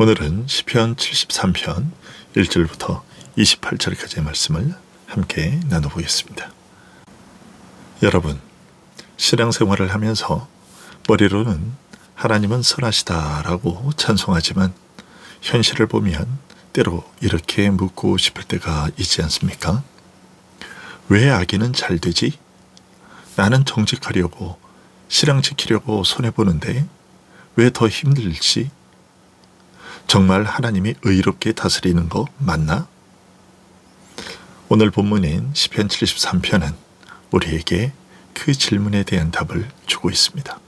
오늘은 시편 73편 1절부터 28절까지의 말씀을 함께 나눠보겠습니다. 여러분, 신앙생활을 하면서 머리로는 하나님은 선하시다라고 찬송하지만 현실을 보면 때로 이렇게 묻고 싶을 때가 있지 않습니까? 왜 악인은 잘 되지? 나는 정직하려고 신앙 지키려고 손해보는데 왜 더 힘들지? 정말 하나님이 의롭게 다스리는 거 맞나? 오늘 본문인 시편 73편은 우리에게 그 질문에 대한 답을 주고 있습니다.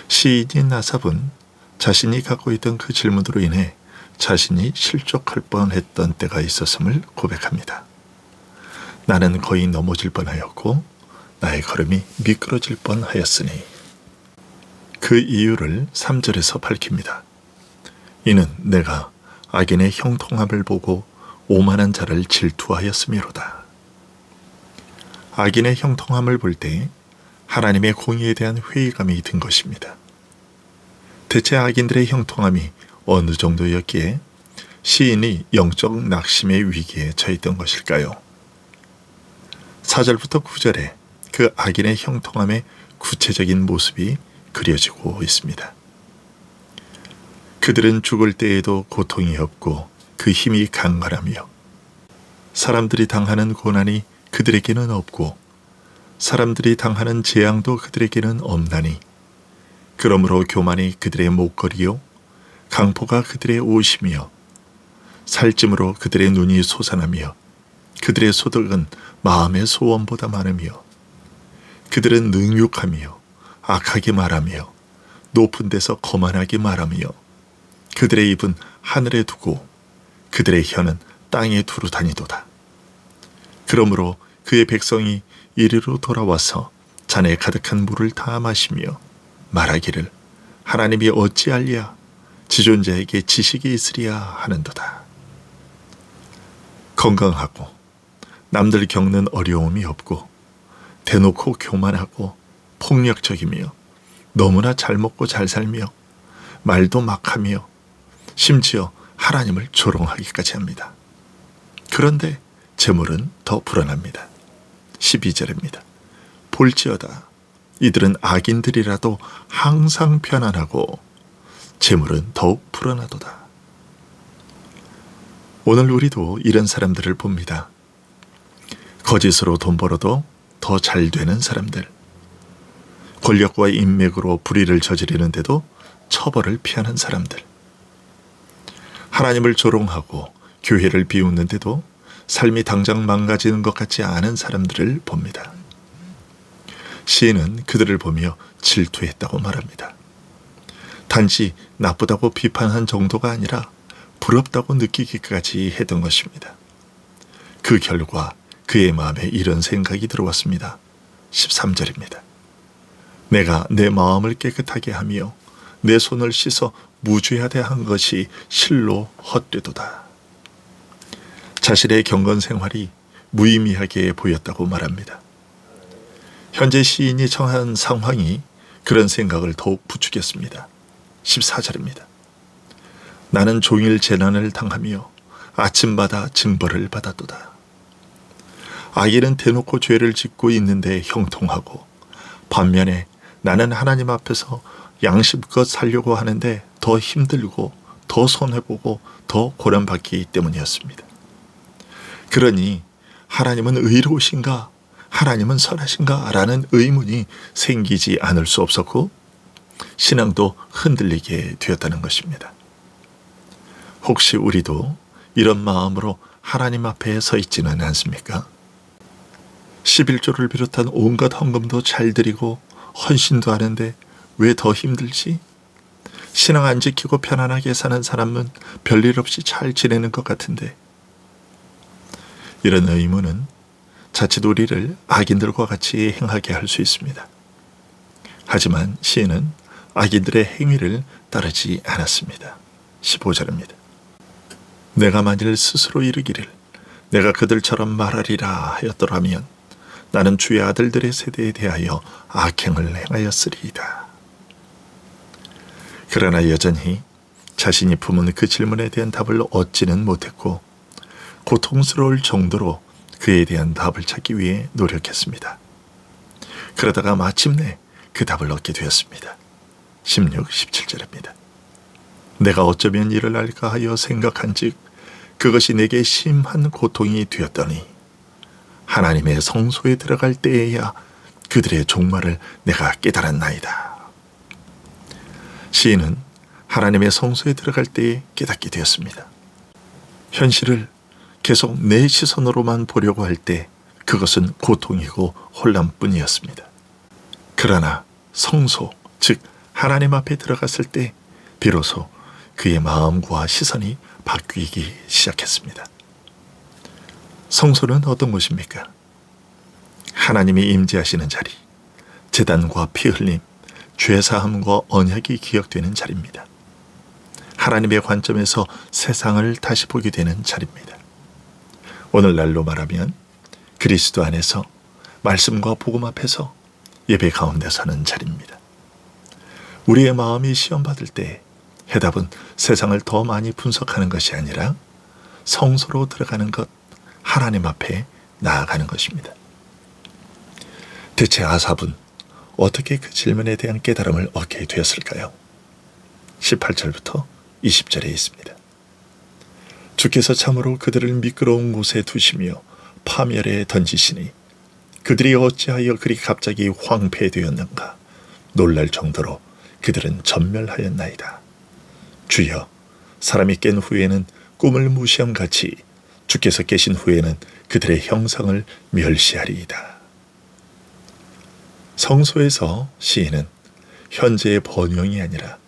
시인인 아삽은 자신이 갖고 있던 그 질문으로 인해 자신이 실족할 뻔했던 때가 있었음을 고백합니다. 나는 거의 넘어질 뻔하였고 나의 걸음이 미끄러질 뻔하였으니. 그 이유를 3절에서 밝힙니다. 이는 내가 악인의 형통함을 보고 오만한 자를 질투하였음이로다. 악인의 형통함을 볼 때 하나님의 공의에 대한 회의감이 든 것입니다. 대체 악인들의 형통함이 어느 정도였기에 시인이 영적 낙심의 위기에 처했던 것일까요? 4절부터 9절에 그 악인의 형통함의 구체적인 모습이 그려지고 있습니다. 그들은 죽을 때에도 고통이 없고 그 힘이 강건하며 사람들이 당하는 고난이 그들에게는 없고 사람들이 당하는 재앙도 그들에게는 없나니 그러므로 교만이 그들의 목걸이요 강포가 그들의 옷이며 살찜으로 그들의 눈이 솟아나며 그들의 소득은 마음의 소원보다 많으며 그들은 능욕하며 악하게 말하며 높은 데서 거만하게 말하며 그들의 입은 하늘에 두고 그들의 혀는 땅에 두루 다니도다. 그러므로 그의 백성이 이리로 돌아와서 잔에 가득한 물을 다 마시며 말하기를 하나님이 어찌할랴 지존자에게 지식이 있으리야 하는도다. 건강하고 남들 겪는 어려움이 없고 대놓고 교만하고 폭력적이며 너무나 잘 먹고 잘 살며 말도 막하며 심지어 하나님을 조롱하기까지 합니다. 그런데 재물은 더 불안합니다. 12절입니다. 볼지어다 이들은 악인들이라도 항상 편안하고 재물은 더욱 불안하도다. 오늘 우리도 이런 사람들을 봅니다. 거짓으로 돈 벌어도 더 잘 되는 사람들, 권력과 인맥으로 불의를 저지르는데도 처벌을 피하는 사람들, 하나님을 조롱하고 교회를 비웃는데도 삶이 당장 망가지는 것 같지 않은 사람들을 봅니다. 시인은 그들을 보며 질투했다고 말합니다. 단지 나쁘다고 비판한 정도가 아니라 부럽다고 느끼기까지 했던 것입니다. 그 결과 그의 마음에 이런 생각이 들어왔습니다. 13절입니다. 내가 내 마음을 깨끗하게 하며 내 손을 씻어 무죄하게 한 것이 실로 헛되도다. 자신의 경건 생활이 무의미하게 보였다고 말합니다. 현재 시인이 처한 상황이 그런 생각을 더욱 부추겼습니다. 14절입니다. 나는 종일 재난을 당하며 아침마다 징벌을 받았도다. 악인은 대놓고 죄를 짓고 있는데 형통하고 반면에 나는 하나님 앞에서 양심껏 살려고 하는데 더 힘들고 더 손해보고 더 고난받기 때문이었습니다. 그러니 하나님은 의로우신가? 하나님은 선하신가? 라는 의문이 생기지 않을 수 없었고 신앙도 흔들리게 되었다는 것입니다. 혹시 우리도 이런 마음으로 하나님 앞에 서 있지는 않습니까? 11조를 비롯한 온갖 헌금도 잘 드리고 헌신도 하는데 왜 더 힘들지? 신앙 안 지키고 편안하게 사는 사람은 별일 없이 잘 지내는 것 같은데. 이런 의문은 자칫 우리를 악인들과 같이 행하게 할 수 있습니다. 하지만 시인은 악인들의 행위를 따르지 않았습니다. 15절입니다. 내가 만일 스스로 이르기를 내가 그들처럼 말하리라 하였더라면 나는 주의 아들들의 세대에 대하여 악행을 행하였으리이다. 그러나 여전히 자신이 품은 그 질문에 대한 답을 얻지는 못했고 고통스러울 정도로 그에 대한 답을 찾기 위해 노력했습니다. 그러다가 마침내 그 답을 얻게 되었습니다. 16, 17절입니다. 내가 어쩌면 이를 알까 하여 생각한즉 그것이 내게 심한 고통이 되었더니 하나님의 성소에 들어갈 때에야 그들의 종말을 내가 깨달았나이다. 시인은 하나님의 성소에 들어갈 때에 깨닫게 되었습니다. 현실을 계속 내 시선으로만 보려고 할 때 그것은 고통이고 혼란뿐이었습니다. 그러나 성소, 즉 하나님 앞에 들어갔을 때 비로소 그의 마음과 시선이 바뀌기 시작했습니다. 성소는 어떤 곳입니까? 하나님이 임재하시는 자리, 제단과 피 흘림, 죄사함과 언약이 기억되는 자리입니다. 하나님의 관점에서 세상을 다시 보게 되는 자리입니다. 오늘날로 말하면 그리스도 안에서 말씀과 복음 앞에서 예배 가운데 서는 자리입니다. 우리의 마음이 시험받을 때 해답은 세상을 더 많이 분석하는 것이 아니라 성소로 들어가는 것, 하나님 앞에 나아가는 것입니다. 대체 아삽은 어떻게 그 질문에 대한 깨달음을 얻게 되었을까요? 18절부터 20절에 있습니다. 주께서 참으로 그들을 미끄러운 곳에 두시며 파멸에 던지시니 그들이 어찌하여 그리 갑자기 황폐되었는가. 놀랄 정도로 그들은 전멸하였나이다. 주여, 사람이 깬 후에는 꿈을 무시함같이 주께서 계신 후에는 그들의 형상을 멸시하리이다. 성소에서 시인은 현재의 번영이 아니라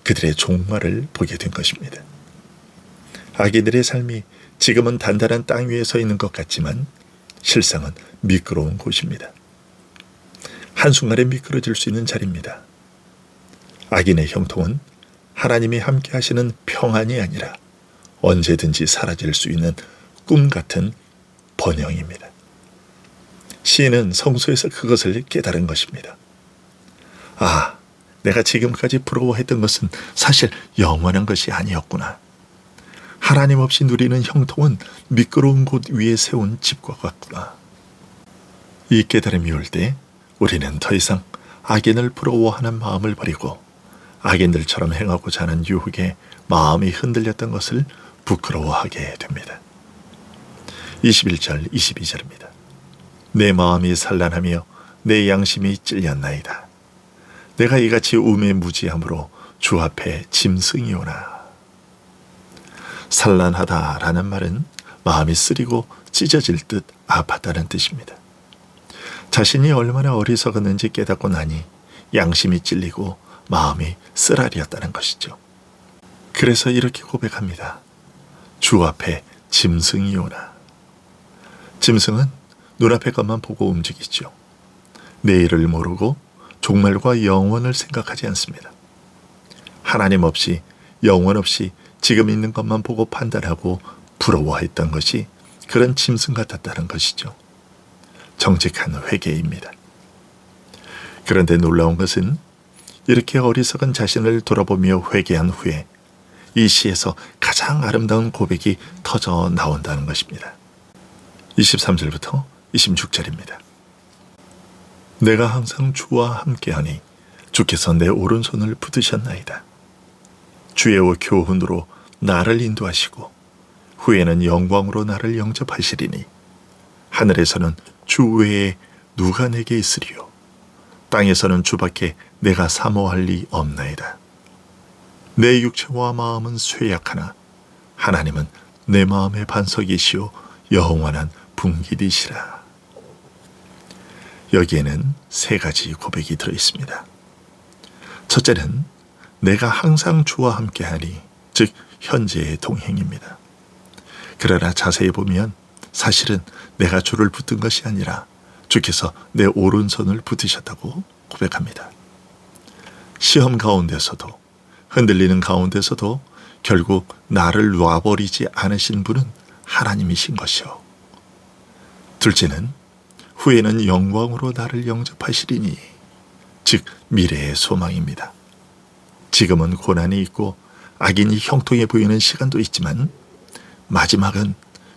그들의 종말을 보게 된 것입니다. 악인들의 삶이 지금은 단단한 땅 위에 서 있는 것 같지만 실상은 미끄러운 곳입니다. 한순간에 미끄러질 수 있는 자리입니다. 악인의 형통은 하나님이 함께 하시는 평안이 아니라 언제든지 사라질 수 있는 꿈 같은 번영입니다. 시인은 성소에서 그것을 깨달은 것입니다. 아, 내가 지금까지 부러워했던 것은 사실 영원한 것이 아니었구나. 하나님 없이 누리는 형통은 미끄러운 곳 위에 세운 집과 같구나. 이 깨달음이 올 때 우리는 더 이상 악인을 부러워하는 마음을 버리고 악인들처럼 행하고자 하는 유혹에 마음이 흔들렸던 것을 부끄러워하게 됩니다. 21절, 22절입니다. 내 마음이 산란하며 내 양심이 찔렸나이다. 내가 이같이 우매무지함으로 주 앞에 짐승이오나. 산란하다라는 말은 마음이 쓰리고 찢어질 듯 아팠다는 뜻입니다. 자신이 얼마나 어리석었는지 깨닫고 나니 양심이 찔리고 마음이 쓰라리었다는 것이죠. 그래서 이렇게 고백합니다. 주 앞에 짐승이오나. 짐승은 눈앞의 것만 보고 움직이죠. 내일을 모르고 종말과 영원을 생각하지 않습니다. 하나님 없이, 영원 없이 지금 있는 것만 보고 판단하고 부러워했던 것이 그런 짐승 같았다는 것이죠. 정직한 회개입니다. 그런데 놀라운 것은 이렇게 어리석은 자신을 돌아보며 회개한 후에 이 시에서 가장 아름다운 고백이 터져 나온다는 것입니다. 23절부터 26절입니다. 내가 항상 주와 함께하니 주께서 내 오른손을 붙드셨나이다. 주의 교훈으로 나를 인도하시고 후에는 영광으로 나를 영접하시리니 하늘에서는 주 외에 누가 내게 있으리요. 땅에서는 주밖에 내가 사모할 리 없나이다. 내 육체와 마음은 쇠약하나 하나님은 내 마음의 반석이시오 영원한 분기디시라. 여기에는 세 가지 고백이 들어있습니다. 첫째는 내가 항상 주와 함께하니, 즉 현재의 동행입니다. 그러나 자세히 보면 사실은 내가 주를 붙든 것이 아니라 주께서 내 오른손을 붙으셨다고 고백합니다. 시험 가운데서도, 흔들리는 가운데서도 결국 나를 놔버리지 않으신 분은 하나님이신 것이요. 둘째는 후에는 영광으로 나를 영접하시리니, 즉 미래의 소망입니다. 지금은 고난이 있고 악인이 형통해 보이는 시간도 있지만 마지막은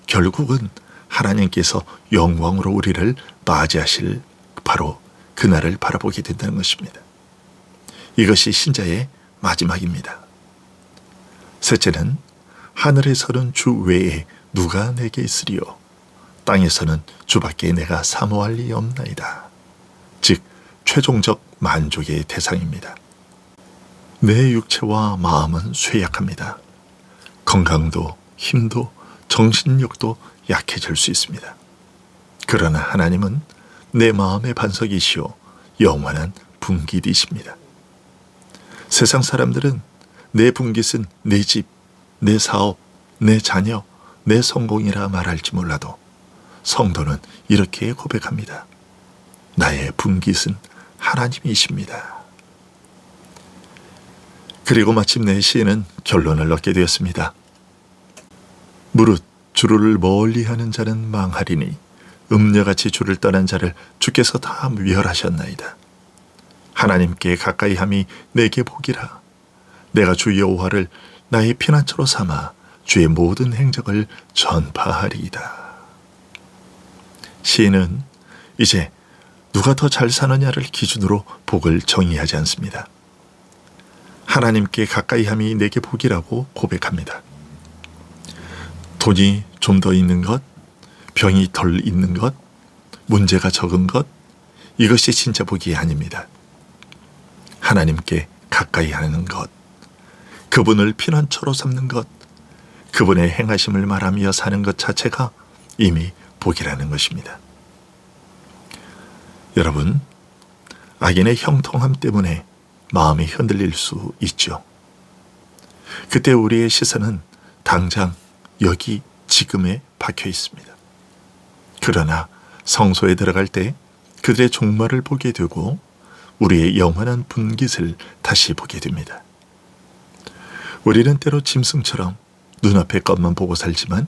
결국은 하나님께서 영광으로 우리를 맞이하실 바로 그날을 바라보게 된다는 것입니다. 이것이 신자의 마지막입니다. 셋째는 하늘에서는 주 외에 누가 내게 있으리요 땅에서는 주밖에 내가 사모할 리 없나이다. 즉 최종적 만족의 대상입니다. 내 육체와 마음은 쇠약합니다. 건강도 힘도 정신력도 약해질 수 있습니다. 그러나 하나님은 내 마음의 반석이시오 영원한 분깃이십니다. 세상 사람들은 내 분깃은 내 집, 내 사업, 내 자녀, 내 성공이라 말할지 몰라도 성도는 이렇게 고백합니다. 나의 분깃은 하나님이십니다. 그리고 마침내 시인은 결론을 얻게 되었습니다. 무릇 주를 멀리하는 자는 망하리니 음녀같이 주를 떠난 자를 주께서 다 멸하셨나이다. 하나님께 가까이함이 내게 복이라. 내가 주 여호와를 나의 피난처로 삼아 주의 모든 행적을 전파하리이다. 시인은 이제 누가 더 잘 사느냐를 기준으로 복을 정의하지 않습니다. 하나님께 가까이함이 내게 복이라고 고백합니다. 돈이 좀 더 있는 것, 병이 덜 있는 것, 문제가 적은 것, 이것이 진짜 복이 아닙니다. 하나님께 가까이 하는 것, 그분을 피난처로 삼는 것, 그분의 행하심을 말하며 사는 것 자체가 이미 복이라는 것입니다. 여러분, 악인의 형통함 때문에 마음이 흔들릴 수 있죠. 그때 우리의 시선은 당장 여기 지금에 박혀 있습니다. 그러나 성소에 들어갈 때 그들의 종말을 보게 되고 우리의 영원한 분깃을 다시 보게 됩니다. 우리는 때로 짐승처럼 눈앞의 것만 보고 살지만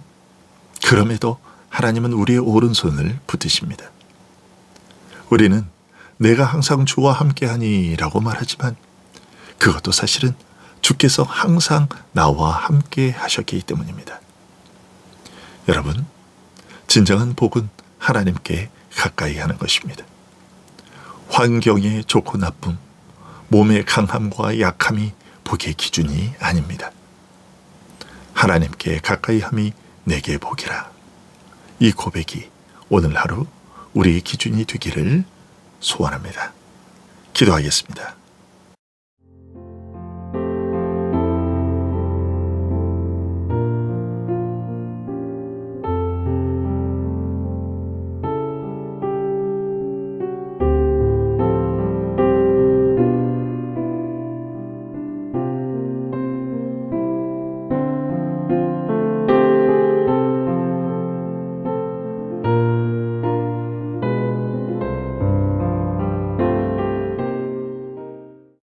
그럼에도 하나님은 우리의 오른손을 붙드십니다. 우리는 내가 항상 주와 함께하니 라고 말하지만 그것도 사실은 주께서 항상 나와 함께 하셨기 때문입니다. 여러분, 진정한 복은 하나님께 가까이 하는 것입니다. 환경의 좋고 나쁨, 몸의 강함과 약함이 복의 기준이 아닙니다. 하나님께 가까이 함이 내게 복이라. 이 고백이 오늘 하루 우리의 기준이 되기를 소원합니다. 기도하겠습니다.